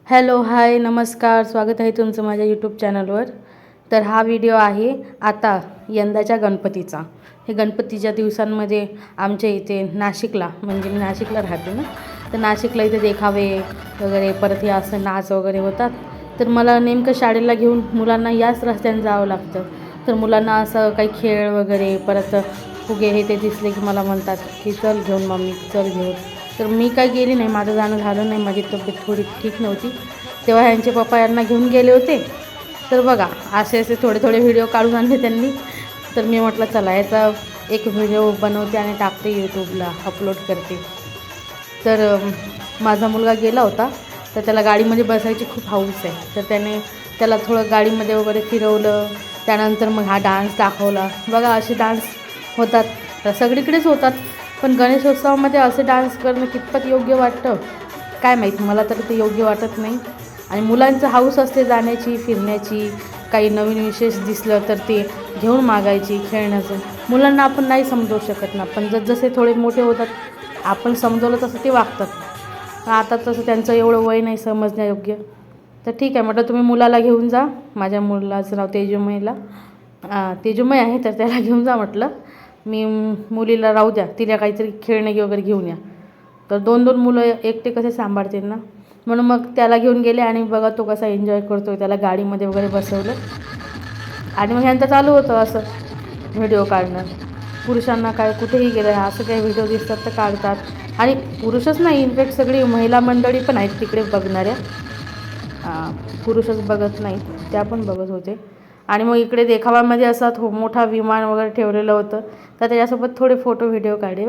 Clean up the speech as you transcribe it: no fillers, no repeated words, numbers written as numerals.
Hello hi नमस्कार, स्वागत आहे तुमचं माझ्या यूट्यूब चॅनलवर. तर हा व्हिडिओ आहे आता यंदाच्या गणपतीचा. हे गणपतीच्या दिवसांमध्ये आमच्या इथे नाशिकला, म्हणजे मी नाशिकला राहते ना, तर नाशिकला इथे देखावे वगैरे परत हे असं नाच वगैरे होतात. तर मला नेमकं शाळेला घेऊन मुलांना याच रस्त्याने जावं लागतं. तर मुलांना असं काही खेळ वगैरे परत फुगे हे ते दिसले की मला म्हणतात की चल घेऊन मम्मी, चल घेऊन. तर मी काय गेली नाही, माझं जाणं झालं नाही, माझी तब्येत थोडी ठीक नव्हती. तेव्हा ह्यांचे पप्पा यांना घेऊन गेले होते. तर बघा असे थोडे थोडे व्हिडिओ काढून आणले त्यांनी. तर मी म्हटलं चला याचा एक व्हिडिओ बनवते आणि टाकते यूट्यूबला, अपलोड करते. तर माझा मुलगा गेला होता, तर त्याला गाडीमध्ये बसायची खूप हौस आहे. तर त्याला थोडं गाडीमध्ये वगैरे फिरवलं. त्यानंतर मग हा डान्स दाखवला. बघा असे डान्स होतात, तर सगळीकडेच होतात, पण गणेशोत्सवामध्ये असे डान्स करणं कितपत योग्य वाटतं काय माहीत, मला तर ते योग्य वाटत नाही. आणि मुलांचं हौस असते जाण्याची, फिरण्याची, काही नवीन विशेष दिसलं तर ते घेऊन मागायची, खेळण्याचं. मुलांना आपण नाही समजवू शकत ना, पण जसे थोडे मोठे होतात आपण समजवलं तसं ते वागतात. आता तसं त्यांचं एवढं वय नाही समजण्यायोग्य. तर ठीक आहे म्हटलं तुम्ही मुलाला घेऊन जा. माझ्या मुलाचं नाव तेजोमय आहे, तर त्याला घेऊन जा म्हटलं. मी मुलीला राहू द्या, तिला काहीतरी खेळणे वगैरे घेऊन या. तर दोन दोन मुलं एकटे कसे सांभाळतील ना, म्हणून मग त्याला घेऊन गेले. आणि बघा तो कसा एन्जॉय करतो आहे, त्याला गाडीमध्ये वगैरे बसवलं. आणि मग ह्यांचं चालू होतं असं व्हिडिओ काढणं. पुरुषांना काय कुठेही गेलं असं काही व्हिडिओ दिसतात तर काढतात. आणि पुरुषच नाही, इनफॅक्ट सगळी महिला मंडळी पण आहेत तिकडे बघणाऱ्या. पुरुषच बघत नाही, त्या पण बघत होते. आणि मग इकडे देखाव्यामध्ये असा मोठा विमान वगैरे ठेवलेलं होतं, तर त्याच्यासोबत थोडे फोटो व्हिडिओ काढले.